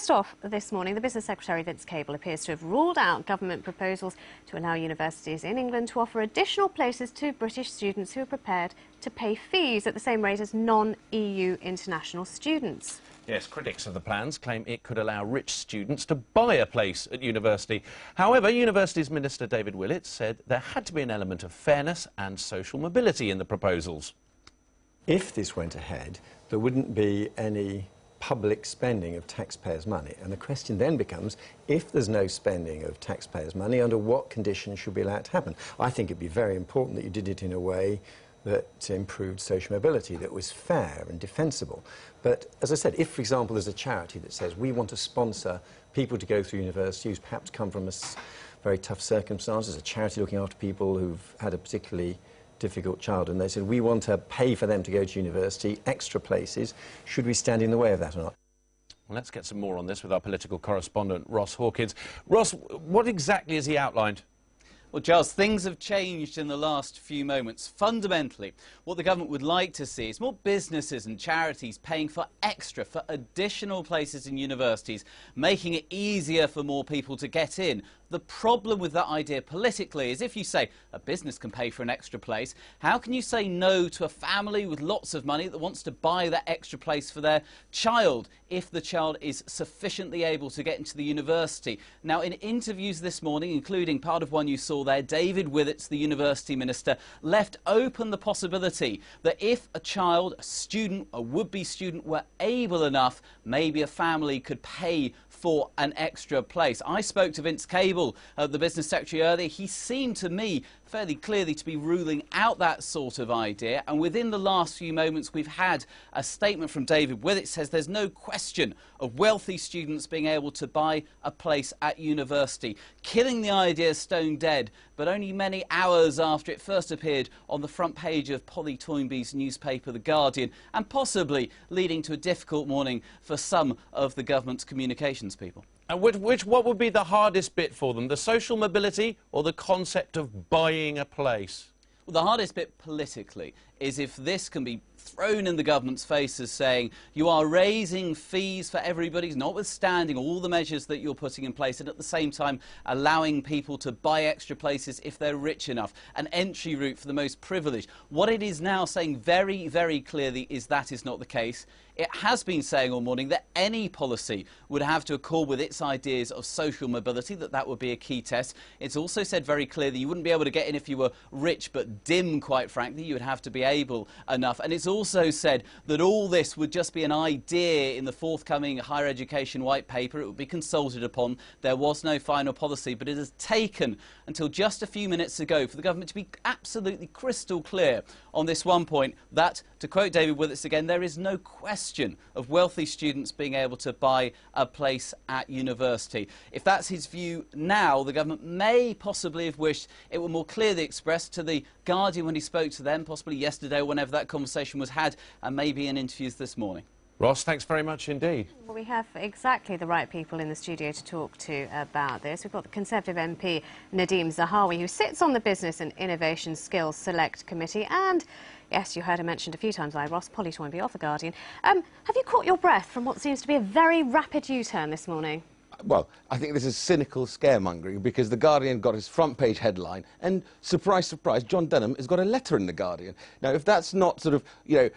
First off, this morning, the Business Secretary, Vince Cable, appears to have ruled out government proposals to allow universities in England to offer additional places to British students who are prepared to pay fees at the same rate as non-EU international students. Yes, critics of the plans claim it could allow rich students to buy a place at university. However, Universities Minister David Willetts said there had to be an element of fairness and social mobility in the proposals. If this went ahead, there wouldn't be any public spending of taxpayers' money. And the question then becomes, if there's no spending of taxpayers' money, under what conditions should be allowed to happen? I think it'd be very important that you did it in a way that improved social mobility, that was fair and defensible. But as I said, if, for example, there's a charity that says we want to sponsor people to go through university who's perhaps come from very tough circumstances, a charity looking after people who've had a particularly difficult childhood, and they said we want to pay for them to go to university, extra places, should we stand in the way of that or not? Well, let's get some more on this with our political correspondent, Ross Hawkins. Ross, what exactly has he outlined? Well, Giles, things have changed in the last few moments. Fundamentally, what the government would like to see is more businesses and charities paying for additional places in universities, making it easier for more people to get in. The problem with that idea politically is if you say a business can pay for an extra place, how can you say no to a family with lots of money that wants to buy that extra place for their child if the child is sufficiently able to get into the university? Now, in interviews this morning, including part of one you saw there, David Willetts, the university minister, left open the possibility that if a child, a student, a would-be student, were able enough, maybe a family could pay for an extra place. I spoke to Vince Cable, the business secretary, earlier. He seemed to me fairly clearly to be ruling out that sort of idea, and within the last few moments we've had a statement from David Willetts says there's no question of wealthy students being able to buy a place at university, killing the idea stone dead, but only many hours after it first appeared on the front page of Polly Toynbee's newspaper The Guardian, and possibly leading to a difficult morning for some of the government's communications people. And what would be the hardest bit for them, the social mobility or the concept of buying a place? Well, the hardest bit politically is if this can be thrown in the government's face as saying you are raising fees for everybody, notwithstanding all the measures that you're putting in place, and at the same time allowing people to buy extra places if they're rich enough, an entry route for the most privileged. What it is now saying very, very clearly is that is not the case. It has been saying all morning that any policy would have to accord with its ideas of social mobility, that would be a key test. It's also said very clearly you wouldn't be able to get in if you were rich but dim, quite frankly. You would have to be able enough. And it's also said that all this would just be an idea in the forthcoming higher education white paper. It would be consulted upon. There was no final policy, but it has taken until just a few minutes ago for the government to be absolutely crystal clear on this one point that, to quote David Willetts again, there is no question of wealthy students being able to buy a place at university. If that's his view now, the government may possibly have wished it were more clearly expressed to The Guardian when he spoke to them, possibly yesterday or whenever that conversation was had, and maybe in interviews this morning. Ross, thanks very much indeed. Well, we have exactly the right people in the studio to talk to about this. We've got the Conservative MP Nadeem Zahawi, who sits on the Business and Innovation Skills Select Committee, and yes, you heard her mentioned a few times by Ross, Polly Toynbee of The Guardian. Have you caught your breath from what seems to be a very rapid U-turn this morning? Well, I think this is cynical scaremongering because The Guardian got his front page headline and, surprise, surprise, John Denham has got a letter in The Guardian. Now, if that's not sort of, you know,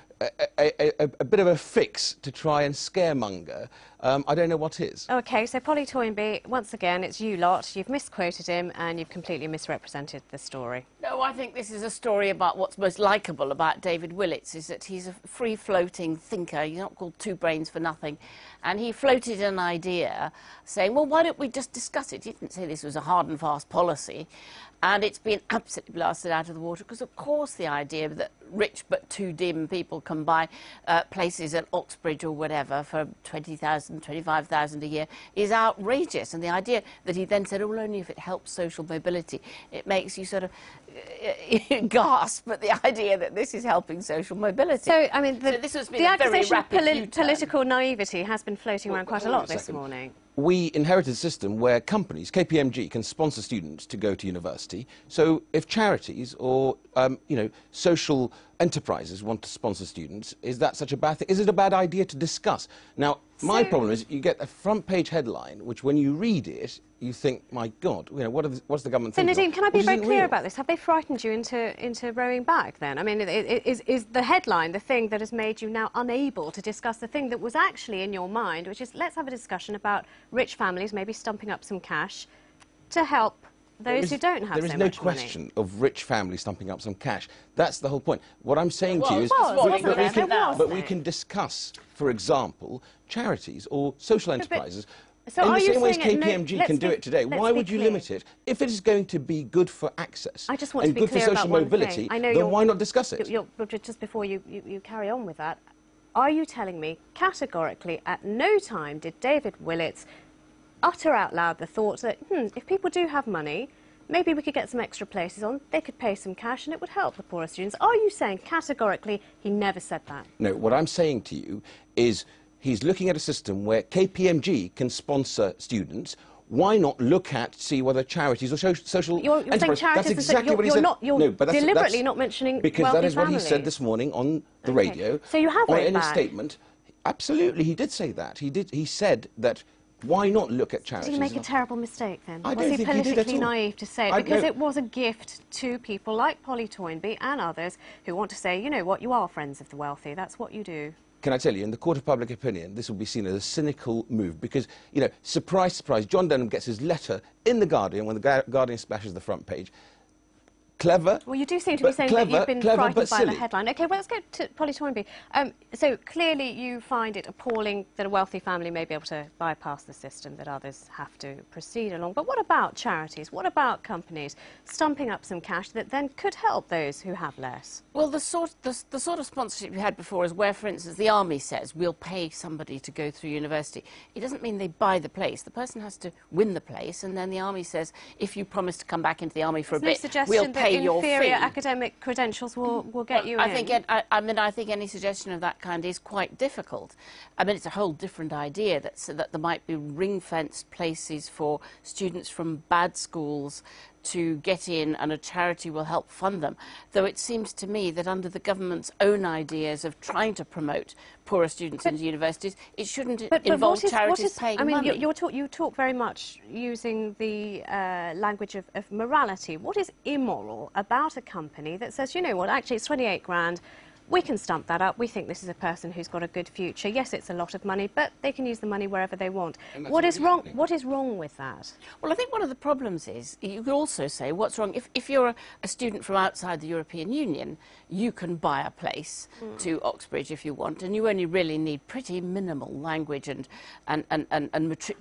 a bit of a fix to try and scaremonger, I don't know what is. OK, so Polly Toynbee, once again, it's you lot. You've misquoted him and you've completely misrepresented the story. No, I think this is a story about what's most likeable about David Willetts, is that he's a free-floating thinker. He's not called Two Brains for nothing. And he floated an idea saying, well, why don't we just discuss it? He didn't say this was a hard and fast policy. And it's been absolutely blasted out of the water because, of course, the idea that rich but too dim people can buy places at Oxbridge or whatever for 20,000, 25,000 a year is outrageous. And the idea that he then said, oh, well, only if it helps social mobility, it makes you sort of gasp at the idea that this is helping social mobility. So, I mean, this has been the a very accusation of rapid political naivety has been floating around quite a lot this morning. We inherited a system where companies, KPMG, can sponsor students to go to university. So if charities or, you know, social enterprises want to sponsor students, is that such a bad thing? Is it a bad idea to discuss? Now, My problem is you get a front-page headline, which when you read it, you think, my God, you know, what's the government thinking? So, Nadeem, can I be very clear real? about this? Have they frightened you into rowing back, then? I mean, is the headline the thing that has made you now unable to discuss the thing that was actually in your mind, which is, let's have a discussion about rich families maybe stumping up some cash to help those who don't have so much money? There is no question of rich families stumping up some cash. That's the whole point. What I'm saying to you is, but we can discuss, for example, charities or social enterprises. So in are the you same way as saying KPMG can do it today, why would you limit it? If it is going to be good for access and good for social mobility, then why not discuss it? Just before you carry on with that, are you telling me categorically at no time did David Willits utter out loud the thought that, if people do have money, maybe we could get some extra places on, they could pay some cash and it would help the poorer students? Are you saying categorically he never said that? No, what I'm saying to you is he's looking at a system where KPMG can sponsor students. Why not look at, see whether charities or social You're saying charities, that's exactly what he said. You're deliberately not mentioning because wealthy that is families. what he said this morning on the radio. So you have or in back. his statement. Absolutely, he did say that. He said that. Why not look at charities? Did he make a terrible mistake then? I was don't he think he did politically at all. naive to say it? Because it was a gift to people like Polly Toynbee and others who want to say, you know what, you are friends of the wealthy. That's what you do. Can I tell you, in the court of public opinion, this will be seen as a cynical move because, you know, surprise, surprise, John Denham gets his letter in The Guardian when The Guardian splashes the front page. Clever. Well, you do seem to be saying that you've been frightened by the headline. OK, well, let's go to Polly Toynbee. So clearly you find it appalling that a wealthy family may be able to bypass the system, that others have to proceed along. But what about charities? What about companies stumping up some cash that then could help those who have less? Well, the sort of sponsorship you had before is where, for instance, the army says, we'll pay somebody to go through university. It doesn't mean they buy the place. The person has to win the place, and then the army says, if you promise to come back into the army for a bit, we'll pay your fee. Inferior academic credentials will get you in. I think any suggestion of that kind is quite difficult. I mean, it's a whole different idea that there might be ring-fenced places for students from bad schools to get in and a charity will help fund them, though it seems to me that under the government's own ideas of trying to promote poorer students into universities, it shouldn't involve charities paying money. You talk very much using the language of morality. What is immoral about a company that says, you know what, actually it's 28 grand, we can stump that up, we think this is a person who's got a good future. Yes, it's a lot of money, but they can use the money wherever they want. What is wrong with that? Well, I think one of the problems is, you could also say, what's wrong, if you're a student from outside the European Union, you can buy a place to Oxbridge if you want, and you only really need pretty minimal language and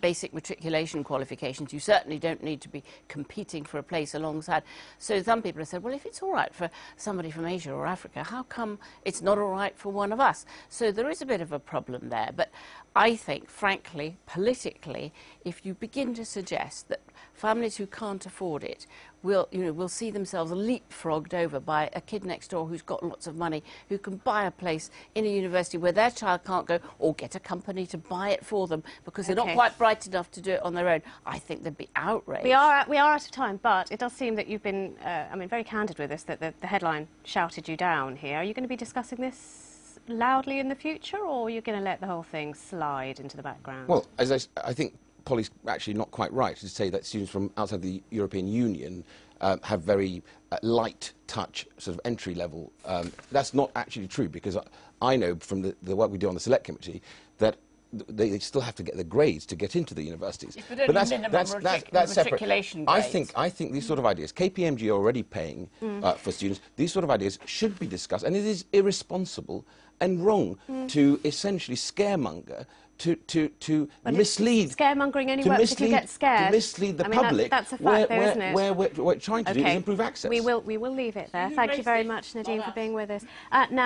basic matriculation qualifications. You certainly don't need to be competing for a place alongside. So some people have said, well, if it's all right for somebody from Asia or Africa, how come it's not all right for one of us? So there is a bit of a problem there. But I think, frankly, politically, if you begin to suggest that families who can't afford it will see themselves leapfrogged over by a kid next door who's got lots of money, who can buy a place in a university where their child can't go, or get a company to buy it for them because they're not quite bright enough to do it on their own, I think they'd be outraged. We are out of time, but it does seem that you've been, very candid with us, that the headline shouted you down here. Are you going to be discussing this loudly in the future, or are you going to let the whole thing slide into the background? Well, as I think Polly's actually not quite right to say that students from outside the European Union have very light touch sort of entry level. That's not actually true, because I know from the work we do on the Select Committee that they still have to get the grades to get into the universities. But that's separate. I think these sort of ideas, KPMG are already paying for students. These sort of ideas should be discussed, and it is irresponsible and wrong to essentially scaremonger, to mislead. Scaremongering only works if you get scared. To mislead the public. That's a fact, though, isn't it? Where what we're trying to do is improve access. We will leave it there. Thank you very much, Nadeem, for being with us. Now.